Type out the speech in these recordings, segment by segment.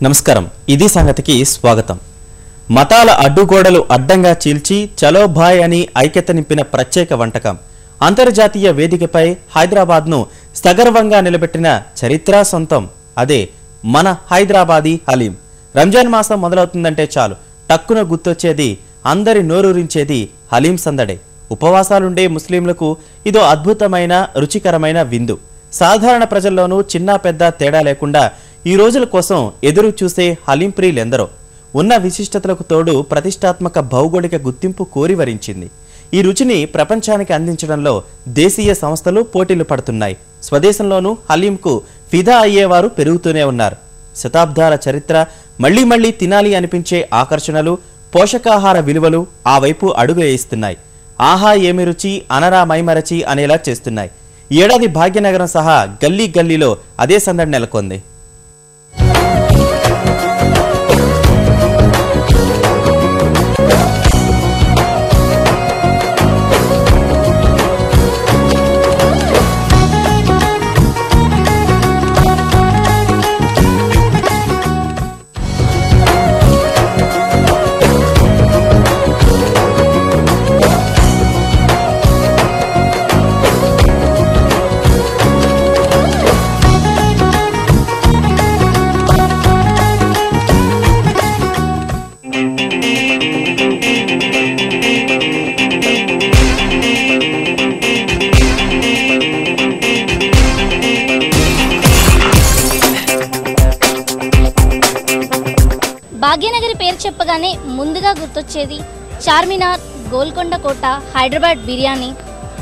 నమస్కారం ఇది సంగతికి స్వాగతం మతాల అడ్డుగోడలు అడ్డంగా చీల్చి చలో భాయ్ అని ఐక్యత నింపిన ప్రత్యేక వంటకం అంతర్జాతీయ వేదికపై హైదరాబాద్ను సగర్వంగా నిలబెట్టిన చరిత్ర సొంతం అదే మన హైదరాబాదీ హలీం రంజాన్ మాసం మొదలవుతుందంటే చాలు టక్కున గుర్తొచ్చేది అందరి నోరూరించేది హలీం సందడే ఉపవాసాలుండే ముస్లింలకు ఇదో అద్భుతమైన రుచికరమైన విందు సాధారణ ప్రజల్లోనూ చిన్న పెద్ద తేడా లేకుండా ఈ రోజుల కోసం ఎదురు చూసే హలీం ప్రియులెందరో ఉన్న విశిష్టతలకు తోడు ప్రతిష్టాత్మక భౌగోళిక గుర్తింపు కోరి వరించింది ఈ రుచిని ప్రపంచానికి అందించడంలో దేశీయ సంస్థలు పోటీలు పడుతున్నాయి స్వదేశంలోనూ హలీంకు ఫిదా అయ్యేవారు పెరుగుతూనే ఉన్నారు శతాబ్దాల చరిత్ర మళ్లీ మళ్లీ తినాలి అనిపించే ఆకర్షణలు పోషకాహార విలువలు ఆ వైపు అడుగు వేయిస్తున్నాయి ఆహా ఏమి రుచి అనరా మైమరచి అనేలా చేస్తున్నాయి ఏడాది భాగ్యనగరం సహా గల్లీ గల్లీలో అదే సందడి నెలకొంది భాగ్యనగరి పేరు చెప్పగానే ముందుగా గుర్తొచ్చేది చార్మినార్, గోల్కొండ కోట, హైదరాబాద్ బిర్యానీ,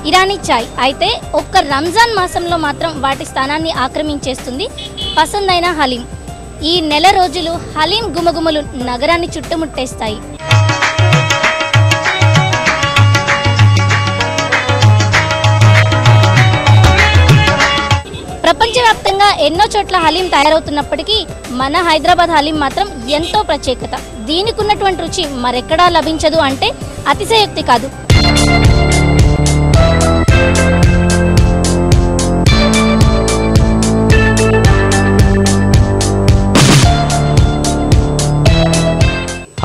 ఇరానీ చాయ్. అయితే ఒక్క రంజాన్ మాసంలో మాత్రం వాటి స్థానాన్ని ఆక్రమించేస్తుంది పసందైన హలీం. ఈ నెల రోజులు హలీం గుమగుమలు నగరాన్ని చుట్టుముట్టేస్తాయి. ప్రపంచవ్యాప్తంగా ఎన్నో చోట్ల హలీం తయారవుతున్నప్పటికీ మన హైదరాబాద్ హలీం మాత్రం ఎంతో ప్రత్యేకత. దీనికి ఉన్నటువంటి రుచి మరెక్కడా లభించదు అంటే అతిశయోక్తి కాదు.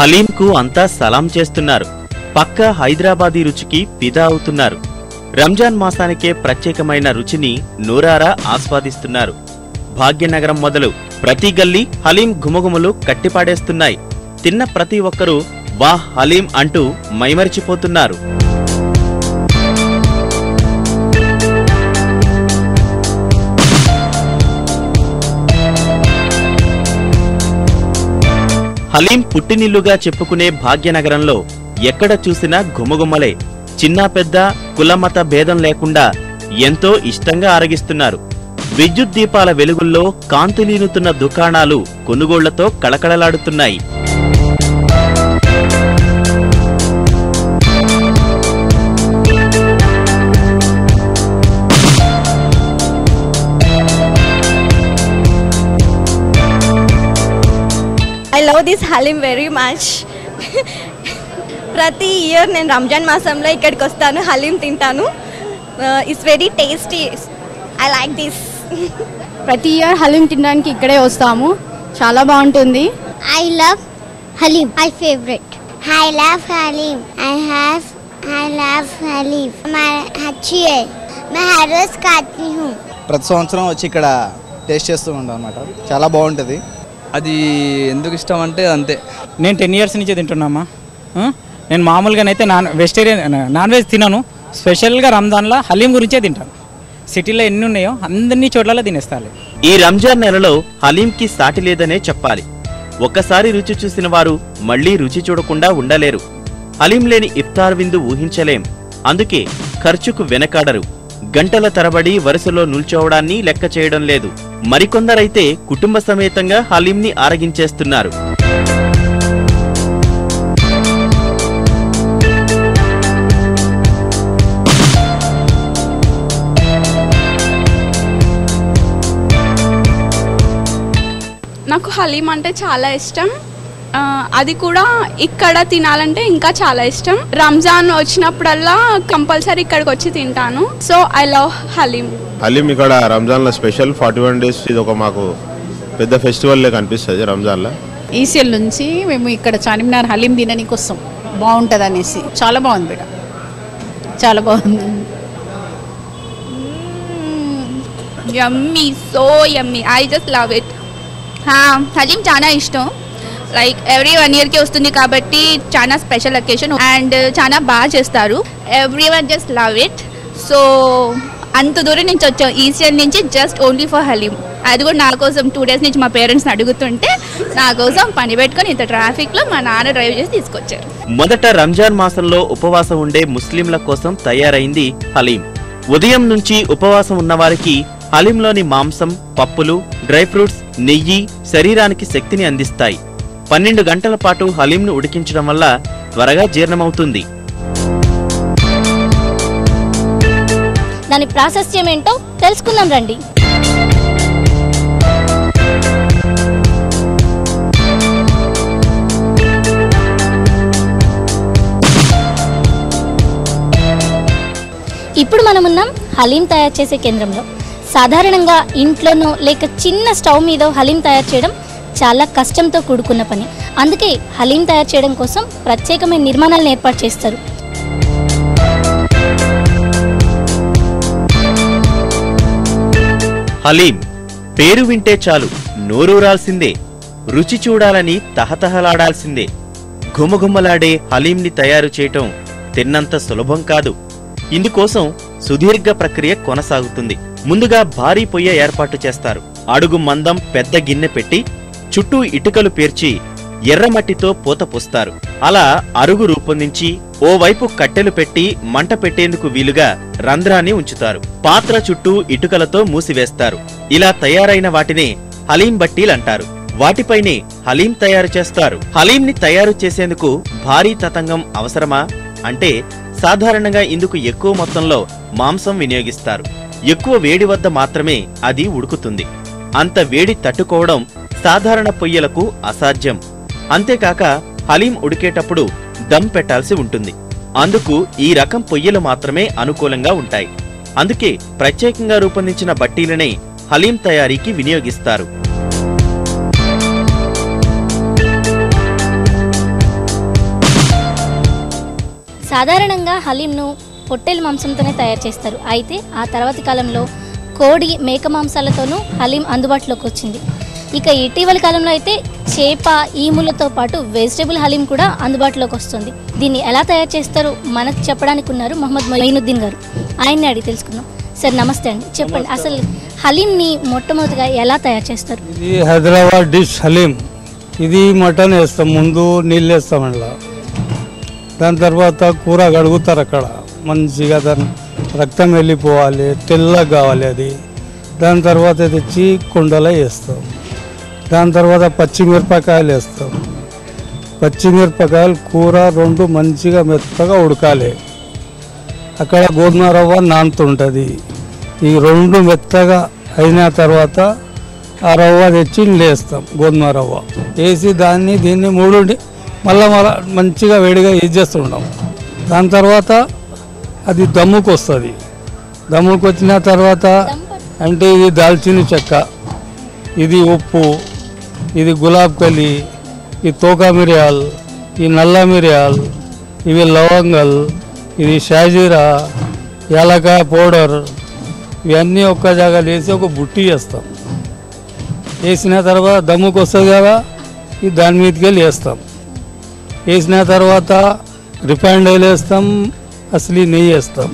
హలీంకు అంతా సలాం చేస్తున్నారు పక్క హైదరాబాదీ రుచికి ఫిదా అవుతున్నారు రంజాన్ మాసానికే ప్రత్యేకమైన రుచిని నూరారా ఆస్వాదిస్తున్నారు భాగ్యనగరం మొదలు ప్రతి గల్లీ హలీం గుమగుమలు కట్టిపాడేస్తున్నాయి తిన్న ప్రతి ఒక్కరూ వాహ్ హలీం అంటూ మైమరిచిపోతున్నారు హలీం పుట్టినిల్లుగా చెప్పుకునే భాగ్యనగరంలో ఎక్కడ చూసినా గుమగుమలే చిన్న పెద్ద కులమత భేదం లేకుండా ఎంతో ఇష్టంగా ఆరగిస్తున్నారు విద్యుత్ దీపాల వెలుగుల్లో కాంతులీనుతున్న దుకాణాలు కొనుగోళ్లతో కళకళలాడుతున్నాయి I love this halim very much. ప్రతి ఇయర్ నేను రంజాన్ మాసంలో ఇక్కడికి వస్తాను, హలీం తింటాను. It's very tasty. I like this. ప్రతి ఇయర్ హలీం తినడానికి ఇక్కడే వస్తాము, చాలా బాగుంటుంది. I love halim. My favorite. I love halim. I love halim. मैं अच्छी है. मैं हर रोज खाती हूँ. ప్రతి సంవత్సరం వచ్చి ఇక్కడ టేస్ట్ చేస్తూ ఉంటాం అన్నమాట. చాలా బాగుంటుంది. అది ఎందుకు ఇష్టం అంటే అంతే. నేను 10 years నుంచి తింటున్నామా. నేను మామూలుగానైతే నాన్ వెజ్ తినను. స్పెషల్గా రంజాన్లో హలీం గురించే తింటాను. సిటీలో ఎన్ని ఉన్నాయో అన్ని చోట్ల తినేస్తాను. ఈ రంజాన్ నెలలో హలీంకి సాటి లేదనే చెప్పాలి. ఒక్కసారి రుచి చూసిన వారు మళ్లీ రుచి చూడకుండా ఉండలేరు. హలీం లేని ఇఫ్తార్ విందు ఊహించలేం. అందుకే ఖర్చుకు వెనకాడరు. గంటల తరబడి వరుసలో నిల్చోవడాన్ని లెక్క చేయడం లేదు. మరికొందరైతే కుటుంబ సమేతంగా హలీంని ఆరగించేస్తున్నారు. నాకు హలీం అంటే చాలా ఇష్టం. అది కూడా ఇక్కడ తినాలంటే ఇంకా చాలా ఇష్టం. రంజాన్ వచ్చినప్పుడల్లా కంపల్సరీ ఇక్కడికి వచ్చి తింటాను. So I love haleem. Haleem ఇక్కడ రంజాన్లో స్పెషల్ 41 days ఇది ఒక మాకు పెద్ద ఫెస్టివల్ లే కనిపిస్తుంది రంజాన్లో. ఈసీఎల్ నుంచి మేము ఇక్కడ చార్మినార్ హలీం తినడానికి వస్తాం, బాగుంటుంది అనేసి. చాలా బాగుంది బేట, చాలా బాగుంది. Yummy, so yummy, I just love it. Haleem చాలా ఇష్టం. లైక్ ఎవ్రీ 1 yearకి వస్తుంది కాబట్టి చాలా స్పెషల్ అకేషన్ అండ్ చాలా బాగా చేస్తారు. Everyone just love it. So అంత దూరం నుంచి వచ్చాం ఈసీఎల్ నుంచి జస్ట్ ఓన్లీ ఫర్ హలీం. అది కూడా నా కోసం 2 days నుంచి మా పేరెంట్స్ని అడుగుతుంటే నా కోసం పని పెట్టుకొని ఇంత ట్రాఫిక్లో మా నాన్న డ్రైవ్ చేసి తీసుకొచ్చారు. మొదట రంజాన్ మాసంలో ఉపవాసం ఉండే ముస్లింల కోసం తయారైంది హలీం. ఉదయం నుంచి ఉపవాసం ఉన్నవారికి హలీంలోని మాంసం, పప్పులు, డ్రై ఫ్రూట్స్, నెయ్యి శరీరానికి శక్తిని అందిస్తాయి. 12 గంటల పాటు హలీంను ఉడికించడం వల్ల త్వరగా జీర్ణమవుతుంది. దాని ప్రాశస్త్యం ఏంటో తెలుసుకుందాం రండి. ఇప్పుడు మనమున్నాం హలీం తయారు చేసే కేంద్రంలో. సాధారణంగా ఇంట్లోనో లేక చిన్న స్టవ్ మీద హలీం తయారు చేయడం చాలా కష్టంతో కూడుకున్న పని. అందుకే హలీం తయారు చేయడం కోసం ప్రత్యేకమైన నిర్మాణాలను ఏర్పాటు చేస్తారు. హలీం పేరు వింటే చాలు నోరూరాల్సిందే, రుచి చూడాలని తహతహలాడాల్సిందే. ఘుమఘుమలాడే హలీంని తయారు చేయటం తిన్నంత సులభం కాదు. ఇందుకోసం సుదీర్ఘ ప్రక్రియ కొనసాగుతుంది. ముందుగా భారీ పొయ్య ఏర్పాటు చేస్తారు. అడుగు మందం పెద్ద గిన్నె పెట్టి చుట్టూ ఇటుకలు పేర్చి ఎర్రమట్టితో పూత పూస్తారు. అలా అరుగు రూపొందించి ఓవైపు కట్టెలు పెట్టి మంట పెట్టేందుకు వీలుగా రంధ్రాన్ని ఉంచుతారు. పాత్ర చుట్టూ ఇటుకలతో మూసివేస్తారు. ఇలా తయారైన వాటినే హలీం బట్టీలంటారు. వాటిపైనే హలీం తయారు చేస్తారు. హలీంని తయారు చేసేందుకు భారీ తతంగం అవసరమా అంటే సాధారణంగా ఇందుకు ఎక్కువ మొత్తంలో మాంసం వినియోగిస్తారు. ఎక్కువ వేడి వద్ద మాత్రమే అది ఉడుకుతుంది. అంత వేడి తట్టుకోవడం సాధారణ పొయ్యలకు అసాధ్యం. అంతేకాక హలీం ఉడికేటప్పుడు దమ్ పెట్టాల్సి ఉంటుంది. అందుకు ఈ రకం పొయ్యలు మాత్రమే అనుకూలంగా ఉంటాయి. అందుకే ప్రత్యేకంగా రూపొందించిన బట్టీలనే హలీం తయారీకి వినియోగిస్తారు. సాధారణంగా హలీంను పొట్టేలు మాంసంతోనే తయారు చేస్తారు. అయితే ఆ తర్వాతి కాలంలో కోడి, మేక మాంసాలతోనూ హలీం అందుబాటులోకి వచ్చింది. ఇక ఇటీవలి కాలంలో అయితే చేప, ఈములతో పాటు వెజిటేబుల్ హలీం కూడా అందుబాటులోకి వస్తుంది. దీన్ని ఎలా తయారు చేస్తారో మనకు చెప్పడానికి ఉన్నారు మొహమ్మద్ మొయినుద్దీన్ గారు. ఆయన్ని అడిగి తెలుసుకుందాం. సార్ నమస్తే అండి, చెప్పండి అసలు హలీంని మొట్టమొదటిగా ఎలా తయారు చేస్తారు? ఇది హైదరాబాద్ డిష్ హలీం. ఇది మటన్ వేస్తాం, ముందు నీళ్ళు వేస్తాం అందులో. దాని తర్వాత కూర కడుగుతారు అక్కడ మంచిగా, దాని రక్తం వెళ్ళిపోవాలి, తెల్లగా కావాలి అది. దాని తర్వాత తెచ్చి కుండలో వేస్తాం. దాని తర్వాత పచ్చిమిరపకాయలు వేస్తాం. పచ్చిమిరపకాయలు కూర 2 మంచిగా మెత్తగా ఉడకాలి. అక్కడ గోధుమ రవ్వ నానుతుంటుంది. ఈ 2 మెత్తగా అయిన తర్వాత ఆ రవ్వ తెచ్చి వేస్తాం. గోధుమ రవ్వ వేసి దీన్ని 3 మళ్ళా మంచిగా వేడిగా చేస్తుంటాం. దాని తర్వాత అది దమ్ముకు వస్తుంది. దమ్ముకు వచ్చిన తర్వాత అంటే ఇది దాల్చిన చెక్క, ఇది ఉప్పు, ఇది గులాబ్ కలి, ఈ తోకా మిరియాలు, ఈ నల్ల మిరియాలు, ఇవి లవంగలు, ఇది షాజీరా, యాలకాయ పౌడర్, ఇవన్నీ ఒక్క జాగా వేసి ఒక బుట్టి వేస్తాం. వేసిన తర్వాత దమ్ముకు వస్తుంది కదా, ఇది దాని మీదకి వెళ్ళి వేస్తాం. వేసిన తర్వాత రిఫైండ్ ఆయిల్ వేస్తాం, అసలు నెయ్యి వేస్తాం.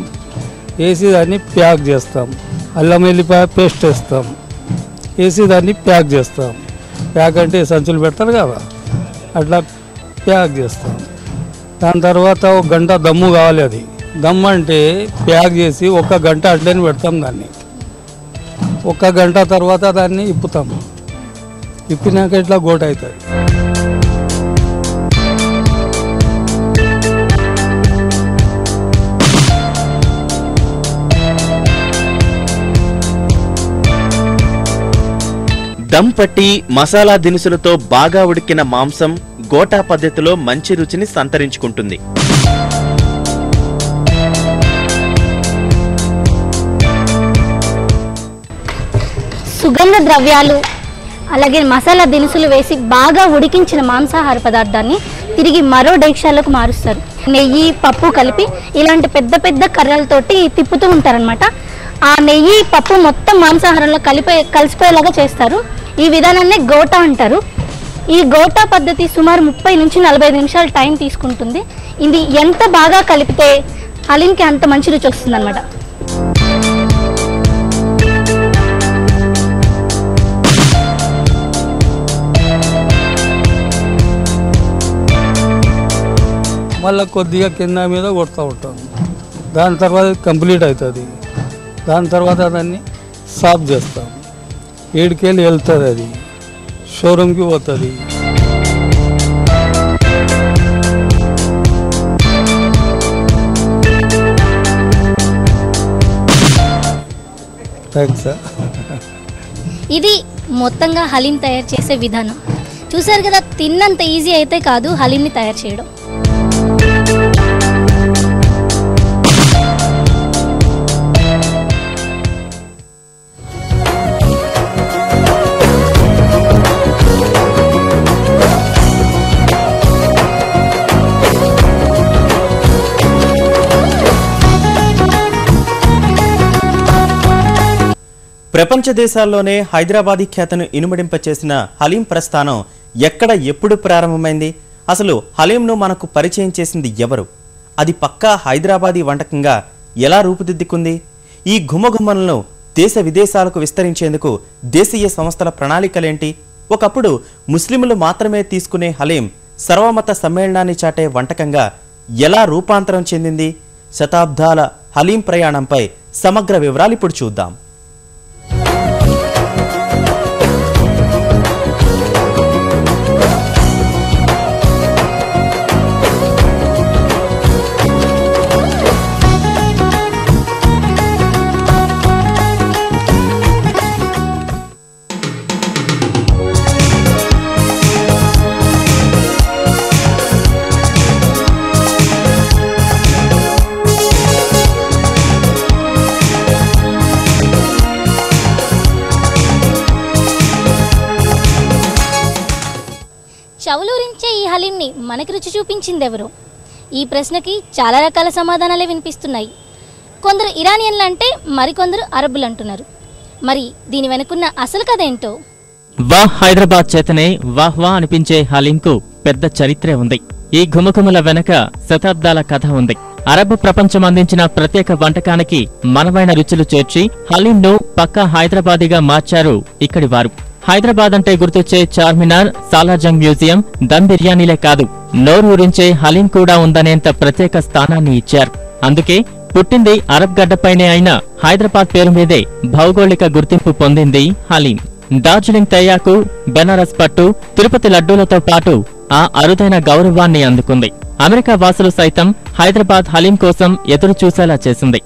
వేసి దాన్ని ప్యాక్ చేస్తాం. అల్లం వెల్లిపాయ పేస్ట్ వేస్తాం. వేసి దాన్ని ప్యాక్ చేస్తాం. ప్యాక్ అంటే సంచులు పెడతారు కదా, అట్లా ప్యాక్ చేస్తాం. దాని తర్వాత 1 గంట దమ్ము కావాలి. అది దమ్ము అంటే ప్యాక్ చేసి 1 గంట అట్లనే పెడతాం. దాన్ని 1 గంట తర్వాత దాన్ని ఇప్పుతాం. ఇప్పినాక ఇట్లా గోట అవుతుంది. దమ్ పట్టి మసాలా దినుసులతో బాగా ఉడికిన మాంసం గోటా పద్ధతిలో మంచి రుచిని సంతరించుకుంటుంది. సుగంధ ద్రవ్యాలు, అలాగే మసాలా దినుసులు వేసి బాగా ఉడికించిన మాంసాహార పదార్థాన్ని తిరిగి మరో డేక్షాలకు మారుస్తారు. నెయ్యి పప్పు కలిపి ఇలాంటి పెద్ద పెద్ద కర్రలతోటి తిప్పుతూ ఉంటారనమాట. ఆ నెయ్యి పప్పు మొత్తం మాంసాహారంలో కలిసిపోయేలాగా చేస్తారు. ఈ విధానాన్ని గోటా అంటారు. ఈ గోటా పద్ధతి సుమారు 30 నుంచి 45 నిమిషాలు టైం తీసుకుంటుంది. ఇది ఎంత బాగా కలిపితే హలీంకి అంత మంచి రుచి వస్తుంది అనమాట. మళ్ళీ కొద్దిగా కింద మీద కొడుతూ ఉంటాం. దాని తర్వాత కంప్లీట్ అవుతుంది. దాని తర్వాత దాన్ని సాఫ్ చేస్తాం. ఏడుకెళ్ళి వెళ్తుంది, అది షోరూమ్కి పోతుంది. థ్యాంక్స్. ఇది మొత్తంగా హలీం తయారు చేసే విధానం. చూసారు కదా, తిన్నంత ఈజీ అయితే కాదు హలీంని తయారు చేయడం. ప్రపంచ దేశాల్లోనే హైదరాబాదీ ఖ్యాతను ఇనుమడింపచేసిన హలీం ప్రస్థానం ఎక్కడ ఎప్పుడు ప్రారంభమైంది? అసలు హలీంను మనకు పరిచయం చేసింది ఎవరు? అది పక్కా హైదరాబాదీ వంటకంగా ఎలా రూపుదిద్దుకుంది? ఈ ఘుమఘుమలను దేశ విదేశాలకు విస్తరించేందుకు దేశీయ సంస్థల ప్రణాళికలేంటి? ఒకప్పుడు ముస్లింలు మాత్రమే తీసుకునే హలీం సర్వమత సమ్మేళనాన్ని చాటే వంటకంగా ఎలా రూపాంతరం చెందింది? శతాబ్దాల హలీం ప్రయాణంపై సమగ్ర వివరాలు ఇప్పుడు చూద్దాం. చవులూరించే ఈ హలీంని మనకి రుచి చూపించింది ఎవరు? ఈ ప్రశ్నకి చాలా రకాల సమాధానాలే వినిపిస్తున్నాయి. కొందరు ఇరానియన్లు అంటే మరికొందరు అరబ్బులు అంటున్నారు. మరి దీని వెనుకున్న అసలు కథ ఏంటో? వాహ్ హైదరాబాద్ చేతనే వాహ్ వా అనిపించే హలీంకు పెద్ద చరిత్రే ఉంది. ఈ ఘుమఘుమల వెనక శతాబ్దాల కథ ఉంది. అరబ్ ప్రపంచం అందించిన ప్రత్యేక వంటకానికి మనవైన రుచులు చేర్చి హలీంను పక్కా హైదరాబాదీగా మార్చారు ఇక్కడి వారు. హైదరాబాద్ అంటే గుర్తొచ్చే చార్మినార్, సాలార్జంగ్ మ్యూజియం, దమ్ బిర్యానీలే కాదు, నోరు ఊరించే హలీం కూడా ఉందనేంత ప్రత్యేక స్థానాన్ని ఇచ్చారు. అందుకే పుట్టింది అరబ్ గడ్డపైనే అయినా హైదరాబాద్ పేరు మీదే భౌగోళిక గుర్తింపు పొందింది హలీం. డార్జిలింగ్ తేయాకు, బెనారస్ పట్టు, తిరుపతి లడ్డూలతో పాటు ఆ అరుదైన గౌరవాన్ని అందుకుంది. అమెరికా వాసులు సైతం హైదరాబాద్ హలీం కోసం ఎదురు చూసేలా చేసింది.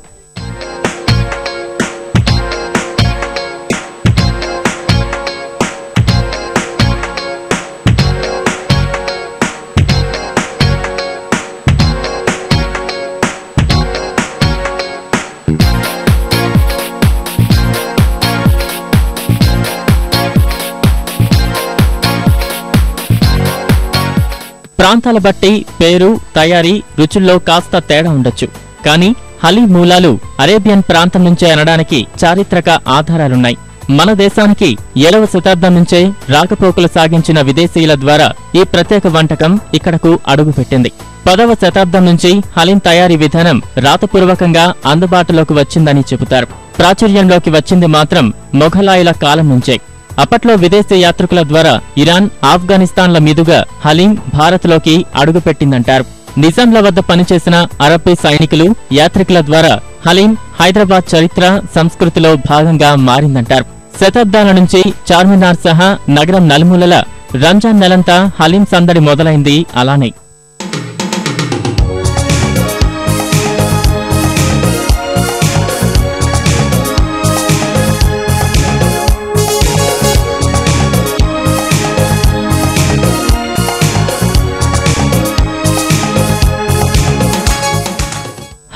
ప్రాంతాల బట్టి పేరు, తయారీ, రుచుల్లో కాస్త తేడా ఉండొచ్చు. కానీ హలీం మూలాలు అరేబియన్ ప్రాంతం నుంచే అనడానికి చారిత్రక ఆధారాలున్నాయి. మన దేశానికి 7వ శతాబ్దం నుంచే రాకపోకలు సాగించిన విదేశీయుల ద్వారా ఈ ప్రత్యేక వంటకం ఇక్కడకు అడుగుపెట్టింది. 10వ శతాబ్దం నుంచి హలీం తయారీ విధానం రాతపూర్వకంగా అందుబాటులోకి వచ్చిందని చెబుతారు. ప్రాచుర్యంలోకి వచ్చింది మాత్రం మొఘలాయుల కాలం నుంచే. అప్పట్లో విదేశీ యాత్రికుల ద్వారా ఇరాన్, ఆఫ్ఘనిస్తాన్ల మీదుగా హలీం భారత్లోకి అడుగుపెట్టిందంటారు. నిజాంల వద్ద పనిచేసిన అరబ్బీ సైనికులు, యాత్రికుల ద్వారా హలీం హైదరాబాద్ చరిత్ర, సంస్కృతిలో భాగంగా మారిందంటారు. శతాబ్దాల నుంచి చార్మినార్ సహా నగరం నలుమూలల రంజాన్ నెలంతా హలీం సందడి మొదలైంది అలానే.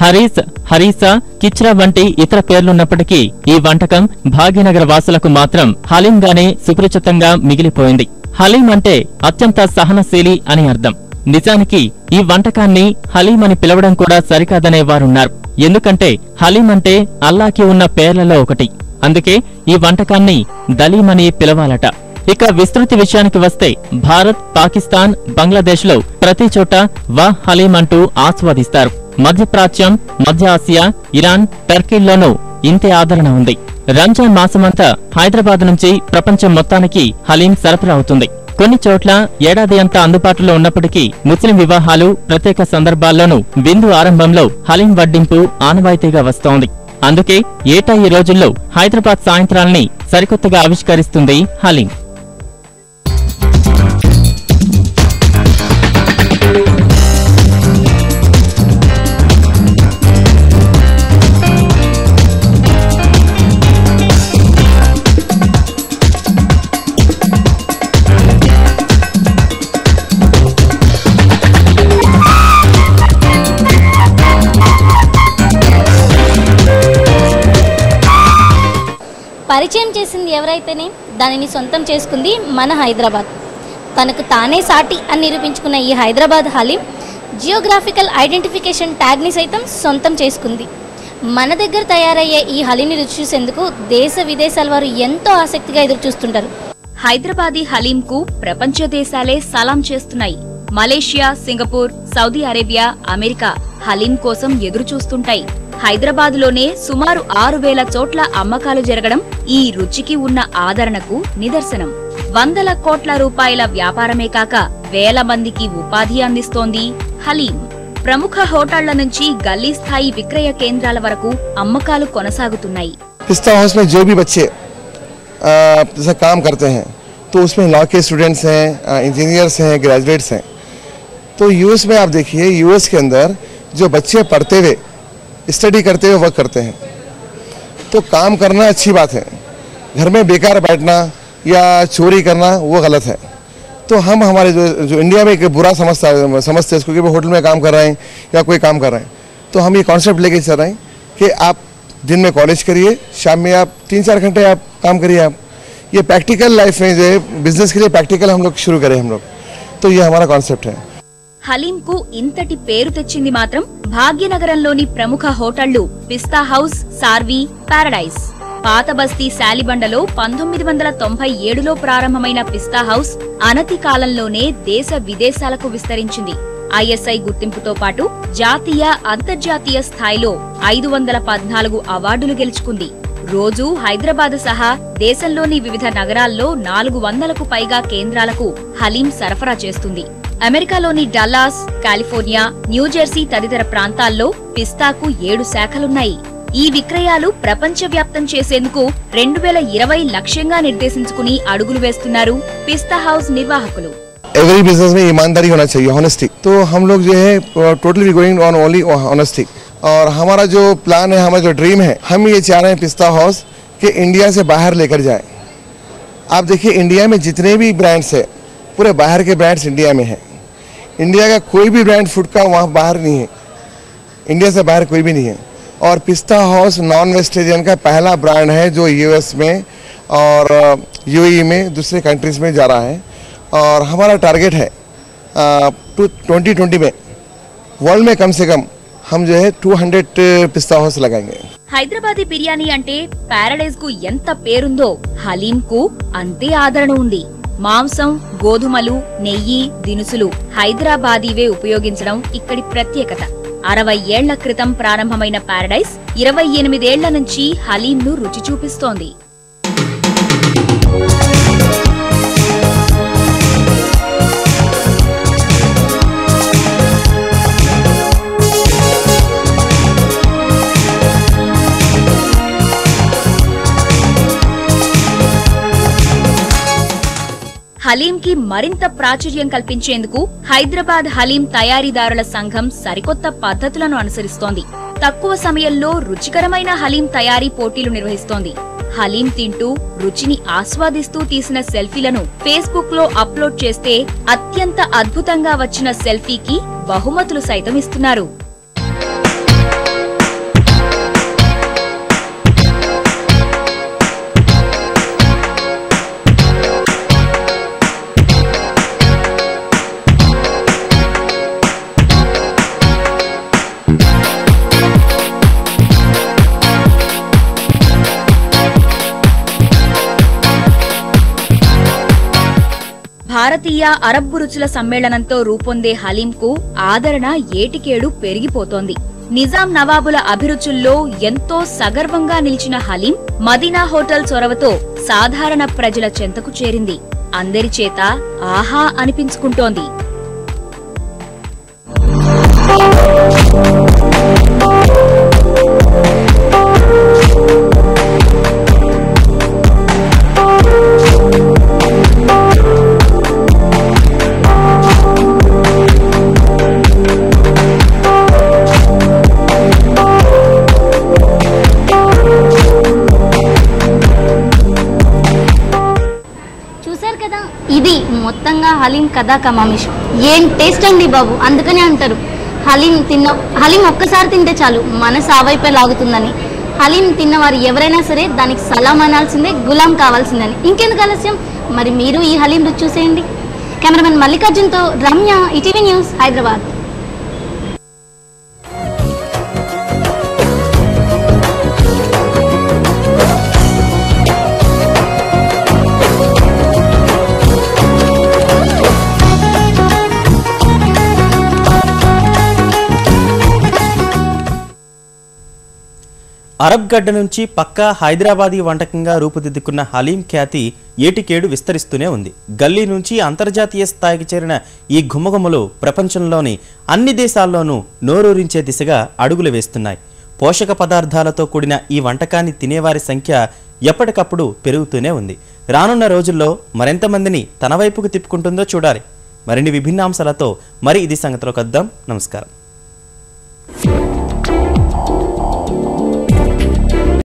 హరీస్, హరీసా, కిచ్రా వంటి ఇతర పేర్లున్నప్పటికీ ఈ వంటకం భాగ్యనగర వాసులకు మాత్రం హలీంగానే సుపరిచితంగా మిగిలిపోయింది. హలీం అంటే అత్యంత సహనశీలి అని అర్థం. నిజానికి ఈ వంటకాన్ని హలీం అని పిలవడం కూడా సరికాదనే వారున్నారు. ఎందుకంటే హలీం అంటే అల్లాకి ఉన్న పేర్లలో ఒకటి. అందుకే ఈ వంటకాన్ని దలీం అని పిలవాలట. ఇక విస్తృతి విషయానికి వస్తే భారత్, పాకిస్తాన్, బంగ్లాదేశ్ లో ప్రతి చోట వాహ్ హలీం అంటూ ఆస్వాదిస్తారు. మధ్యప్రాచ్యం, మధ్య ఆసియా, ఇరాన్, టర్కీల్లోనూ ఇంతే ఆదరణ ఉంది. రంజాన్ మాసమంతా హైదరాబాద్ నుంచి ప్రపంచం మొత్తానికి హలీం సరఫరా అవుతుంది. కొన్ని చోట్ల ఏడాది అంతా అందుబాటులో ఉన్నప్పటికీ ముస్లిం వివాహాలు, ప్రత్యేక సందర్భాల్లోనూ విందు ఆరంభంలో హలీం వడ్డింపు ఆనవాయితీగా వస్తోంది. అందుకే ఏటా ఈ రోజుల్లో హైదరాబాద్ సాయంత్రాల్ని సరికొత్తగా ఆవిష్కరిస్తుంది హలీం. పరిచయం చేసింది ఎవరైతేనే దానిని సొంతం చేసుకుంది మన హైదరాబాద్. తనకు తానే సాటి అని నిరూపించుకున్న ఈ హైదరాబాద్ హలీం జియోగ్రాఫికల్ ఐడెంటిఫికేషన్ ట్యాగ్ని సైతం సొంతం చేసుకుంది. మన దగ్గర తయారయ్యే ఈ హలీంని రుచి చూసేందుకు దేశ విదేశాల వారు ఎంతో ఆసక్తిగా ఎదురుచూస్తుంటారు. హైదరాబాదీ హలీంకు ప్రపంచ దేశాలే సలాం చేస్తున్నాయి. Malaysia, Singapore, Saudi Arabia, America haleem కోసం ఎదురుచూస్తుంటాయి. హైదరాబాద్లోనే సుమారు 6,000 చోట్ల అమ్మకాలు జరగడం ఈ రుచికి ఉన్న ఆదరణకు నిదర్శనం. వందల కోట్ల రూపాయల వ్యాపారమే కాక వేల మందికి ఉపాధి అందిస్తోంది హలీం. ప్రముఖ హోటళ్ల నుంచి గల్లీ స్థాయి విక్రయ కేంద్రాల వరకు అమ్మకాలు కొనసాగుతున్నాయి. पिस्ता हाउस में जो भी बच्चे जैसा काम करते हैं तो उसमें लॉ के स्टूडेंट्स हैं, इंजीनियर्स हैं, ग्रेजुएट्स हैं. तो यूएस में आप देखिए, यूएस के अंदर जो बच्चे पढ़ते हुए, स्टडी करते हुए वर्क करते हैं, तो काम करना अच्छी बात है. घर में बेकार बैठना या चोरी करना वो गलत है. तो हम हमारे जो इंडिया में एक बुरा समझते हैं इसको कि वो होटल में काम कर रहे हैं या कोई काम कर रहे हैं. तो हम ये कॉन्सेप्ट लेके चल रहे हैं कि आप दिन में कॉलेज करिए, शाम में आप 3-4 घंटे आप काम करिए. आप ये प्रैक्टिकल लाइफ में जो है बिजनेस के लिए प्रैक्टिकल हम लोग शुरू करें हम लोग. तो ये हमारा कॉन्सेप्ट है. హలీంకు ఇంతటి పేరు తెచ్చింది మాత్రం భాగ్యనగరంలోని ప్రముఖ హోటళ్లు పిస్తా హౌస్, సార్వి, పారడైజ్. పాత బస్తీ శాలిబండలో 1997లో ప్రారంభమైన పిస్తా హౌస్ అనతి కాలంలోనే దేశ విదేశాలకు విస్తరించింది. ఐఎస్ఐ గుర్తింపుతో పాటు జాతీయ, అంతర్జాతీయ స్థాయిలో 514 అవార్డులు గెలుచుకుంది. రోజూ హైదరాబాద్ సహా దేశంలోని వివిధ నగరాల్లో 400కు పైగా కేంద్రాలకు హలీం సరఫరా చేస్తుంది. అమెరికాలోని డల్లాస్, కాలిఫోర్నియా, న్యూజెర్సీ తదితర ప్రాంతాల్లో పిస్తాకు 7 శాఖలున్నాయి. ఈ విక్రయాలు ప్రపంచవ్యాప్తం చేసేందుకు 2020 లక్ష్యంగా నిర్దేశించుకుని అడుగులు వేస్తున్నారు పిస్తా హౌస్ నిర్వాహకులు. एवरी बिजनेस में ईमानदारी होना चाहिए, ऑनेस्टी. तो हम लोग जो है totally going on only honesty. और हमारा जो प्लान है, हमारा जो ड्रीम है, हम ये चाह रहे हैं पिस्ता हाउस कि इंडिया से बाहर लेकर जाएं. आप देखिए इंडिया में जितने भी ब्रांड्स है, पूरे बाहर के ब्रांड्स इंडिया में है. इंडिया का कोई भी ब्रांड फूड का वहाँ बाहर नहीं है, इंडिया से बाहर कोई भी नहीं है. और पिस्ता हाउस नॉन वेजिटेरियन का पहला ब्रांड है जो यूएस में और यूएई में दूसरे कंट्रीज में जा रहा है. और हमारा टारगेट है 2020 में वर्ल्ड में कम से कम हम जो है 200 पिस्ता हाउस लगाएंगे. హైదరాబాదీ బిర్యానీ అంటే పారడైజ్ కు ఎంత పేరుందో హలీం కు అంతే ఆదరణ ఉంది. మాంసం, గోధుమలు, నెయ్యి, దినుసులు హైదరాబాదీవే ఉపయోగించడం ఇక్కడి ప్రత్యేకత. 60 ఏళ్ల క్రితం ప్రారంభమైన పారడైజ్ 28 ఏళ్ల నుంచి హలీంను రుచి చూపిస్తోంది. హలీంకి మరింత ప్రాచుర్యం కల్పించేందుకు హైదరాబాద్ హలీం తయారీదారుల సంఘం సరికొత్త పద్ధతులను అనుసరిస్తోంది. తక్కువ సమయంలో రుచికరమైన హలీం తయారీ పోటీలు నిర్వహిస్తోంది. హలీం తింటూ రుచిని ఆస్వాదిస్తూ తీసిన సెల్ఫీలను ఫేస్బుక్ లో అప్లోడ్ చేస్తే అత్యంత అద్భుతంగా వచ్చిన సెల్ఫీకి బహుమతులు సైతం ఇస్తున్నారు. భారతీయ అరబ్బు రుచుల సమ్మేళనంతో రూపొందే హలీంకు ఆదరణ ఏటికేడు పెరిగిపోతోంది. నిజాం నవాబుల అభిరుచుల్లో ఎంతో సగర్వంగా నిలిచిన హలీం మదీనా హోటల్ చొరవతో సాధారణ ప్రజల చెంతకు చేరింది. అందరి చేత ఆహా అనిపించుకుంటోంది. ఇది మొత్తంగా హలీం కథా కమామిషం. ఏం టేస్ట్ అండి బాబు. అందుకనే అంటారు హలీం ఒక్కసారి తింటే చాలు మనసు ఆ వైపే లాగుతుందని. హలీం తిన్నవారు ఎవరైనా సరే దానికి సలాం అనాల్సిందే, గులాం కావాల్సిందని. ఇంకెందుకు ఆలస్యం, మరి మీరు ఈ హలీం రుచి చూసేయండి. కెమెరామెన్ మల్లికార్జున్తో Ramya, ETV news, Hyderabad. Arab గడ్డ నుంచి పక్కా హైదరాబాదీ వంటకంగా రూపుదిద్దుకున్న హలీం ఖ్యాతి ఏటికేడు విస్తరిస్తూనే ఉంది. గల్లీ నుంచి అంతర్జాతీయ స్థాయికి చేరిన ఈ గుమ్మగుమ్మలు ప్రపంచంలోని అన్ని దేశాల్లోనూ నోరూరించే దిశగా అడుగులు వేస్తున్నాయి. పోషక పదార్థాలతో కూడిన ఈ వంటకాన్ని తినేవారి సంఖ్య ఎప్పటికప్పుడు పెరుగుతూనే ఉంది. రానున్న రోజుల్లో మరెంతమందిని తన వైపుకు తిప్పుకుంటుందో చూడాలి. మరిన్ని విభిన్న అంశాలతో మరి ఇది సంగతిలోకి వద్దాం. నమస్కారం.